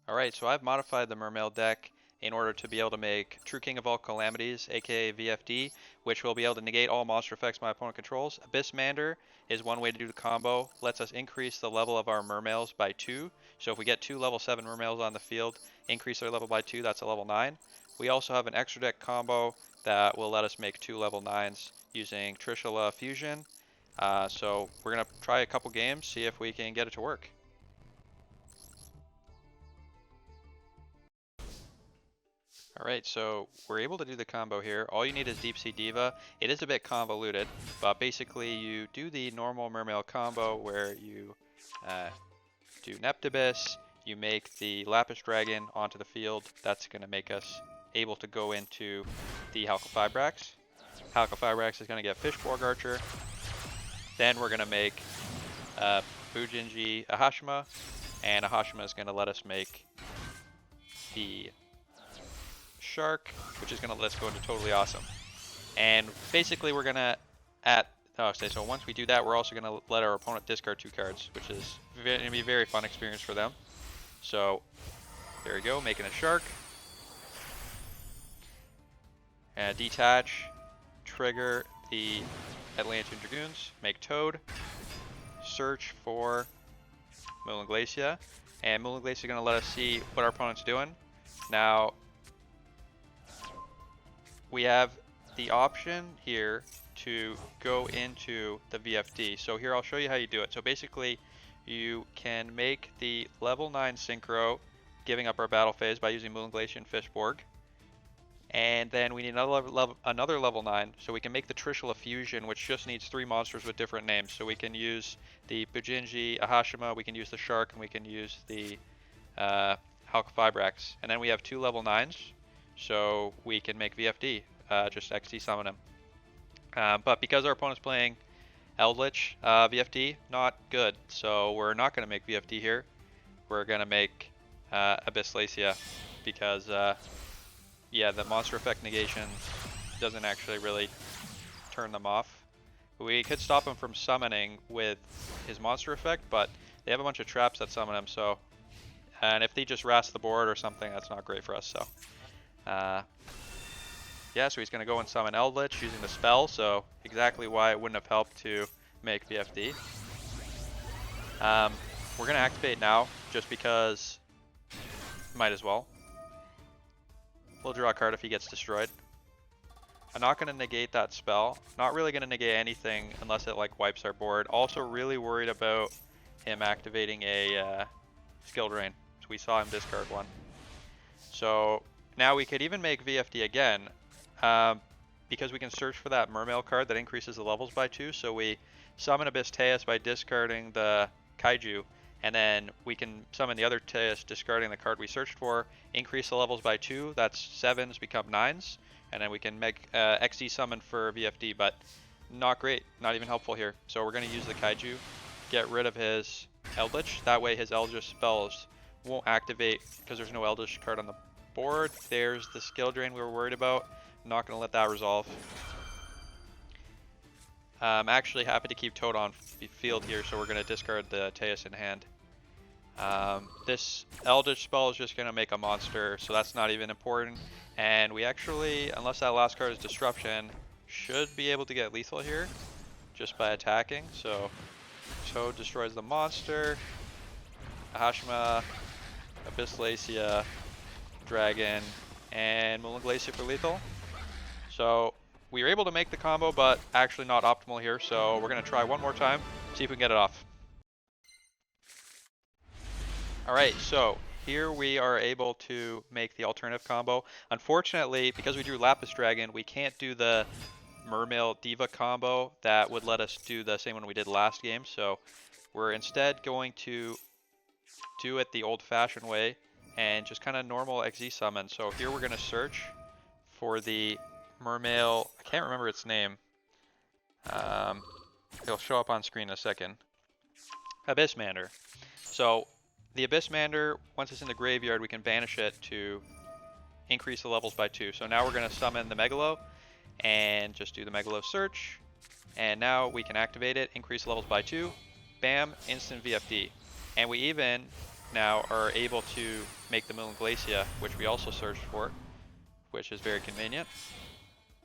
Alright, so I've modified the Mermail deck in order to be able to make True King of all Calamities, aka VFD, which will be able to negate all monster effects my opponent controls. Abyssmander is one way to do the combo, lets us increase the level of our Mermails by 2. So if we get 2 level 7 Mermails on the field, increase their level by 2, that's a level 9. We also have an extra deck combo that will let us make 2 level 9s using Trishula Fusion. So we're going to try a couple games, see if we can get it to work. Alright, so we're able to do the combo here. All you need is Deep Sea Diva. It is a bit convoluted, but basically you do the normal Mermail combo where you do Neptibus, you make the Lapis Dragon onto the field. That's going to make us able to go into the Halqifibrax. Halqifibrax is going to get Fishborg Archer. Then we're going to make Bujinji Ahashima, and Ahashima is going to let us make the Shark, which is going to let us go into Totally Awesome. And basically we're going to so once we do that, we're also going to let our opponent discard 2 cards, which is going to be a very fun experience for them. So there we go, making a Shark. And detach, trigger the Atlantean Dragoons, make Toad, search for Moon Glacia, and Moon Glacia is going to let us see what our opponent's doing. Now, we have the option here to go into the VFD. So here I'll show you how you do it. So basically you can make the level 9 Synchro, giving up our battle phase by using Moon Glacier and Fishborg. And then we need another level 9, so we can make the Trishula Fusion, which just needs 3 monsters with different names. So we can use the Bujinji Ahashima, we can use the Shark, and we can use the Halqifibrax. And then we have 2 level 9s. So we can make VFD, just XD summon him. But because our opponent's playing Eldlich, VFD, not good. So we're not going to make VFD here. We're going to make Abyssmander because, yeah, the monster effect negation doesn't actually really turn them off. We could stop him from summoning with his monster effect, but they have a bunch of traps that summon him, so... And if they just ras the board or something, that's not great for us, so... yeah, so he's going to go and summon Eldlich using the spell, so exactly why it wouldn't have helped to make VFD. We're going to activate now, just because might as well. We'll draw a card if he gets destroyed. I'm not going to negate that spell. Not really going to negate anything unless it like wipes our board. Also really worried about him activating a skill drain. So we saw him discard one. So... Now we could even make VFD again, because we can search for that Mermail card that increases the levels by 2. So we summon Abyss Teus by discarding the Kaiju, and then we can summon the other Teus discarding the card we searched for, increase the levels by 2, that's 7s become 9s, and then we can make XD summon for VFD, but not great, not even helpful here. So we're going to use the Kaiju, get rid of his Eldlich, that way his Eldritch spells won't activate because there's no Eldritch card on the board. There's the skill drain we were worried about. I'm not going to let that resolve. I'm actually happy to keep Toad on field here, so we're going to discard the Teus in hand. This Eldritch spell is just going to make a monster, so that's not even important. And we actually, unless that last card is Disruption, should be able to get lethal here just by attacking. So Toad destroys the monster. Ahashima, Abyssmander, Dragon, and Moon Glacier for lethal. So we were able to make the combo, but actually not optimal here. So we're going to try one more time, see if we can get it off. Alright, so here we are able to make the alternative combo. Unfortunately, because we drew Lapis Dragon, we can't do the Mermail Diva combo that would let us do the same one we did last game. So we're instead going to do it the old-fashioned way and just kind of normal XZ summon. So here we're going to search for the Mermail, I can't remember its name. It'll show up on screen in a second. Abyssmander. So the Abyssmander, once it's in the graveyard, we can banish it to increase the levels by 2. So now we're going to summon the Megalo and just do the Megalo search. And now we can activate it, increase levels by 2. Bam, instant VFD. And we even now are able to make the Moon Glacia, which we also searched for, which is very convenient.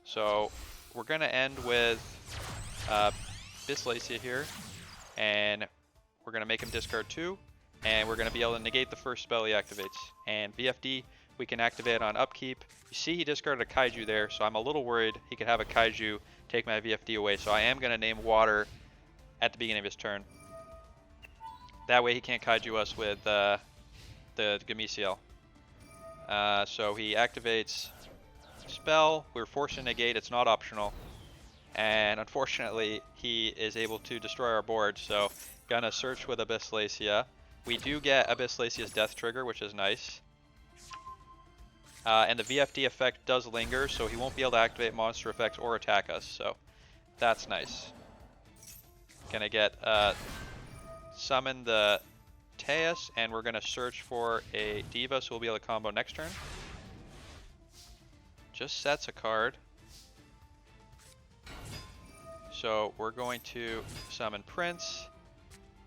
So we're going to end with Abyssmander here, and we're going to make him discard 2, and we're going to be able to negate the first spell he activates. And VFD we can activate on upkeep. You see he discarded a Kaiju there, so I'm a little worried he could have a Kaiju take my VFD away. So I am going to name Water at the beginning of his turn. That way he can't Kaiju us with the Gameciel. So he activates spell. We're forced to negate. It's not optional. And unfortunately, he is able to destroy our board. So gonna search with Abyssmander. We do get Abyssmander's death trigger, which is nice. And the VFD effect does linger, so he won't be able to activate monster effects or attack us. So that's nice. Gonna get summon the Teus, and we're gonna search for a Diva, so we'll be able to combo next turn. Just sets a card. So we're going to summon Prince.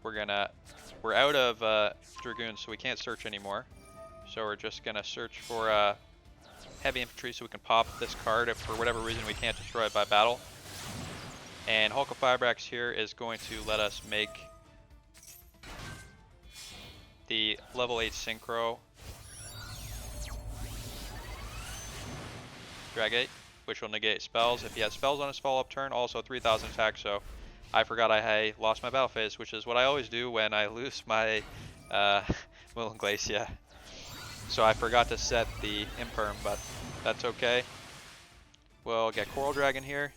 We're out of Dragoons, so we can't search anymore. So we're just gonna search for heavy infantry so we can pop this card if for whatever reason we can't destroy it by battle. And Hulk of Firebrax here is going to let us make the level 8 Synchro Negate, which will negate spells. If he has spells on his follow-up turn, also 3000 attack, so I forgot I lost my battle phase, which is what I always do when I lose my Moon Glacia. So I forgot to set the Imperm, but that's okay. We'll get Coral Dragon here.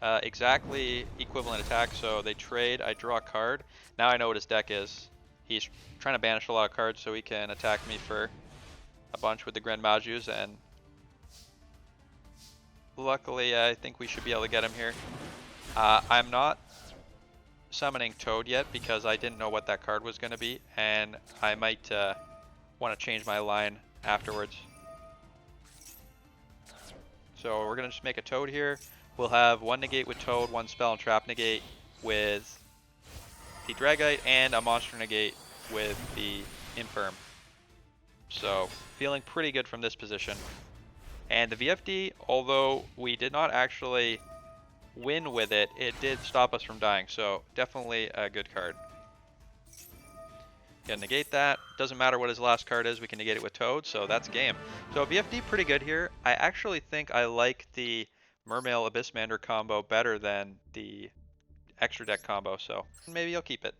Exactly equivalent attack, so they trade. I draw a card. Now I know what his deck is. He's trying to banish a lot of cards so he can attack me for a bunch with the Grand Majus, and luckily I think we should be able to get him here. I'm not summoning Toad yet because I didn't know what that card was going to be, and I might want to change my line afterwards. So we're going to just make a Toad here. We'll have one negate with Toad, one spell and trap negate with the Dragite, and a monster negate with the Infirm. So feeling pretty good from this position. And the VFD, although we did not actually win with it, it did stop us from dying. So definitely a good card. Gonna negate that. Doesn't matter what his last card is, we can negate it with Toad, so that's game. So VFD pretty good here. I actually think I like the Mermail Abyssmander combo better than the extra deck combo, so maybe I'll keep it.